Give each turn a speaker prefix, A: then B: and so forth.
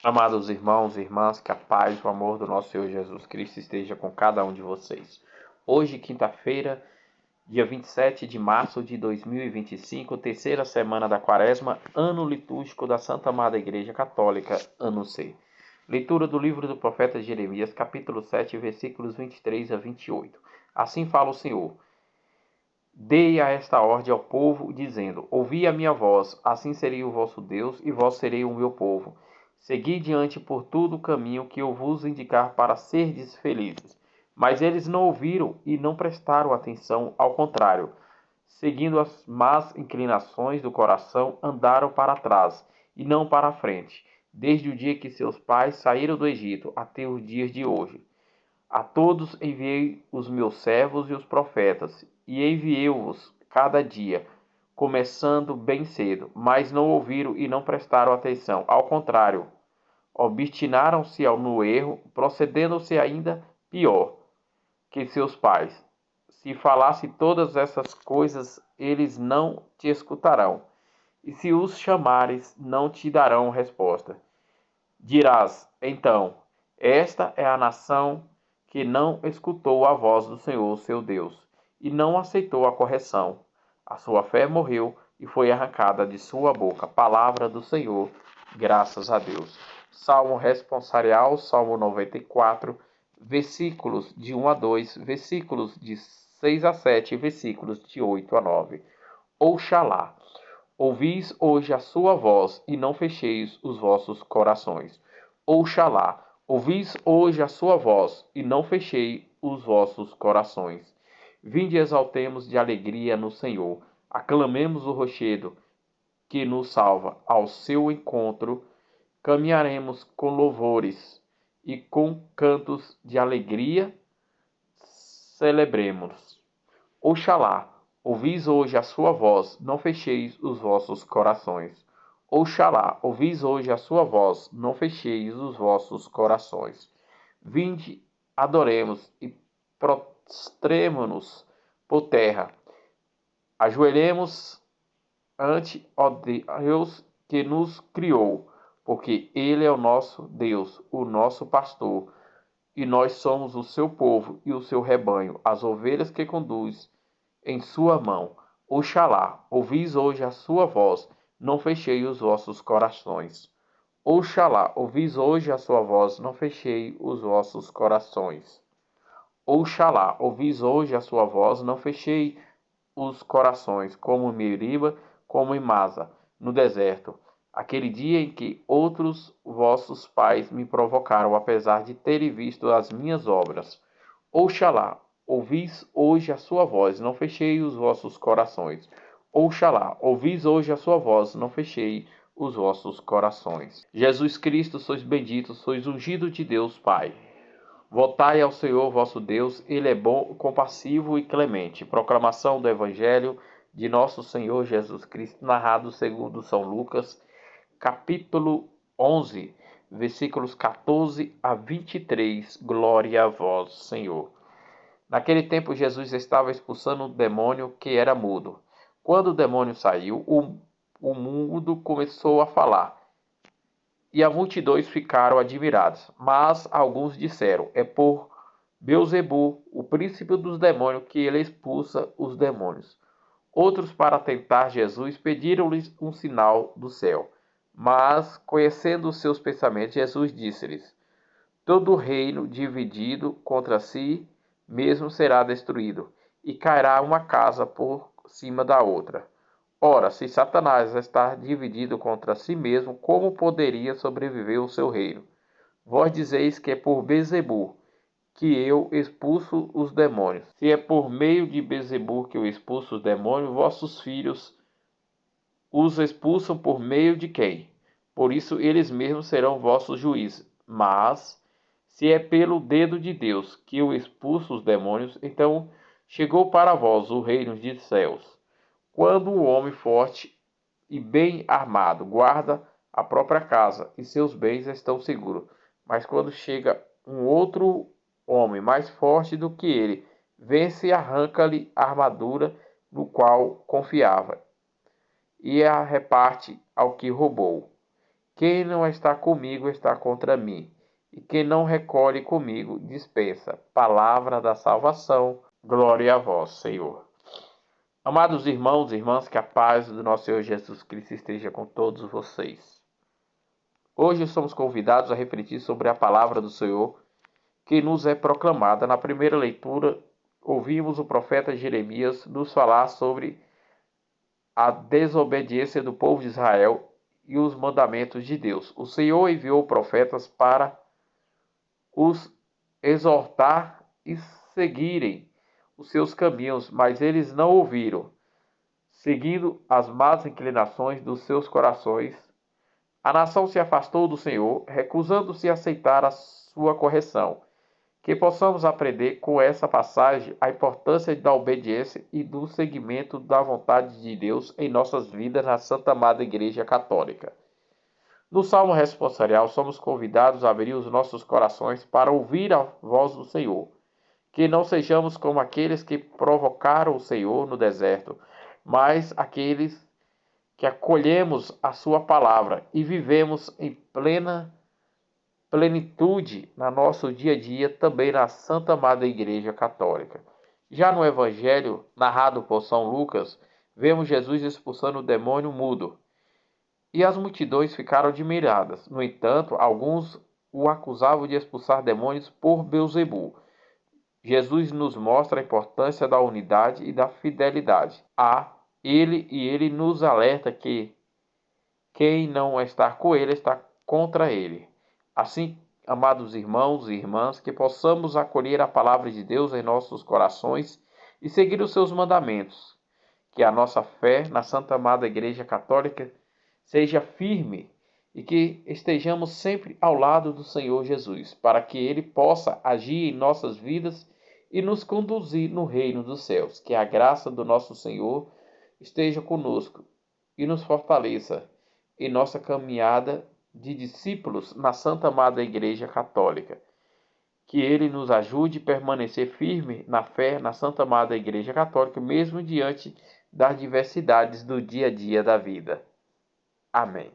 A: Amados irmãos e irmãs, que a paz e o amor do nosso Senhor Jesus Cristo esteja com cada um de vocês. Hoje, quinta-feira, dia 27 de março de 2025, terceira semana da Quaresma, ano litúrgico da Santa Amada Igreja Católica, ano C. Leitura do livro do profeta Jeremias, capítulo 7, versículos 23 a 28. Assim fala o Senhor: Dei a esta ordem ao povo, dizendo: Ouvi a minha voz, assim serei o vosso Deus, e vós serei o meu povo. Segui diante por todo o caminho que eu vos indicar para serdes felizes. Mas eles não ouviram e não prestaram atenção, ao contrário, seguindo as más inclinações do coração, andaram para trás e não para a frente, desde o dia que seus pais saíram do Egito até os dias de hoje. A todos enviei os meus servos e os profetas, e enviei-vos cada dia, começando bem cedo, mas não ouviram e não prestaram atenção. Ao contrário, obstinaram-se no erro, procedendo-se ainda pior que seus pais. Se falasse todas essas coisas, eles não te escutarão, e se os chamares, não te darão resposta. Dirás, então, esta é a nação que não escutou a voz do Senhor, seu Deus, e não aceitou a correção. A sua fé morreu e foi arrancada de sua boca. Palavra do Senhor, graças a Deus. Salmo responsorial, Salmo 94, versículos de 1 a 2, versículos de 6 a 7, versículos de 8 a 9. Oxalá. Ouvis hoje a sua voz, e não fecheis os vossos corações. Oxalá, ouvis hoje a sua voz, e não fechei os vossos corações. Vinde e exaltemos de alegria no Senhor. Aclamemos o rochedo que nos salva. Ao seu encontro caminharemos com louvores e com cantos de alegria celebremos. Oxalá, ouvis hoje a sua voz, não fecheis os vossos corações. Oxalá, ouvis hoje a sua voz, não fecheis os vossos corações. Vinde, adoremos e prostremo-nos por terra. Ajoelhemos ante ó Deus que nos criou, porque Ele é o nosso Deus, o nosso pastor, e nós somos o seu povo e o seu rebanho, as ovelhas que conduz em sua mão. Oxalá, ouvis hoje a sua voz, não fechei os vossos corações. Oxalá, ouvis hoje a sua voz, não fechei os vossos corações. Oxalá, ouvis hoje a sua voz, não fechei os corações, como em Meriba, como em Masa, no deserto, aquele dia em que outros vossos pais me provocaram, apesar de terem visto as minhas obras. Oxalá, ouvis hoje a sua voz, não fechei os vossos corações. Oxalá, ouvis hoje a sua voz, não fechei os vossos corações. Jesus Cristo, sois bendito, sois ungido de Deus Pai. Voltai ao Senhor vosso Deus, Ele é bom, compassivo e clemente. Proclamação do Evangelho de nosso Senhor Jesus Cristo, narrado segundo São Lucas, capítulo 11, versículos 14 a 23. Glória a vós, Senhor. Naquele tempo, Jesus estava expulsando um demônio que era mudo. Quando o demônio saiu, o mudo começou a falar. E as multidões ficaram admiradas. Mas alguns disseram: É por Beelzebu, o príncipe dos demônios, que ele expulsa os demônios. Outros, para tentar Jesus, pediram-lhes um sinal do céu. Mas, conhecendo os seus pensamentos, Jesus disse-lhes: Todo reino dividido contra si mesmo será destruído, e cairá uma casa por cima da outra. Ora, se Satanás está dividido contra si mesmo, como poderia sobreviver o seu reino? Vós dizeis que é por Beelzebu que eu expulso os demônios. Se é por meio de Beelzebu que eu expulso os demônios, vossos filhos os expulsam por meio de quem? Por isso eles mesmos serão vossos juízes. Mas, se é pelo dedo de Deus que eu expulso os demônios, então chegou para vós o reino dos céus. Quando o homem forte e bem armado guarda a própria casa e seus bens estão seguros, mas quando chega um outro homem mais forte do que ele, vence e arranca-lhe a armadura no qual confiava e a reparte ao que roubou. Quem não está comigo está contra mim, e quem não recolhe comigo dispensa. Palavra da salvação. Glória a vós, Senhor. Amados irmãos e irmãs, que a paz do nosso Senhor Jesus Cristo esteja com todos vocês. Hoje somos convidados a refletir sobre a palavra do Senhor que nos é proclamada. Na primeira leitura, ouvimos o profeta Jeremias nos falar sobre a desobediência do povo de Israel e os mandamentos de Deus. O Senhor enviou profetas para os exortar e seguirem os seus caminhos, mas eles não ouviram, seguindo as más inclinações dos seus corações. A nação se afastou do Senhor, recusando-se a aceitar a sua correção. Que possamos aprender com essa passagem a importância da obediência e do seguimento da vontade de Deus em nossas vidas na Santa Amada Igreja Católica. No Salmo responsorial, somos convidados a abrir os nossos corações para ouvir a voz do Senhor. Que não sejamos como aqueles que provocaram o Senhor no deserto, mas aqueles que acolhemos a sua palavra e vivemos em plenitude no nosso dia a dia, também na Santa Amada Igreja Católica. Já no Evangelho, narrado por São Lucas, vemos Jesus expulsando o demônio mudo, e as multidões ficaram admiradas. No entanto, alguns o acusavam de expulsar demônios por Beelzebu. Jesus nos mostra a importância da unidade e da fidelidade a Ele, e Ele nos alerta que quem não está com Ele está contra Ele. Assim, amados irmãos e irmãs, que possamos acolher a palavra de Deus em nossos corações e seguir os seus mandamentos. Que a nossa fé na Santa Amada Igreja Católica seja firme e que estejamos sempre ao lado do Senhor Jesus, para que Ele possa agir em nossas vidas e nos conduzir no reino dos céus. Que a graça do nosso Senhor esteja conosco e nos fortaleça em nossa caminhada de discípulos na Santa Amada Igreja Católica. Que Ele nos ajude a permanecer firme na fé na Santa Amada Igreja Católica, mesmo diante das diversidades do dia a dia da vida. Amém.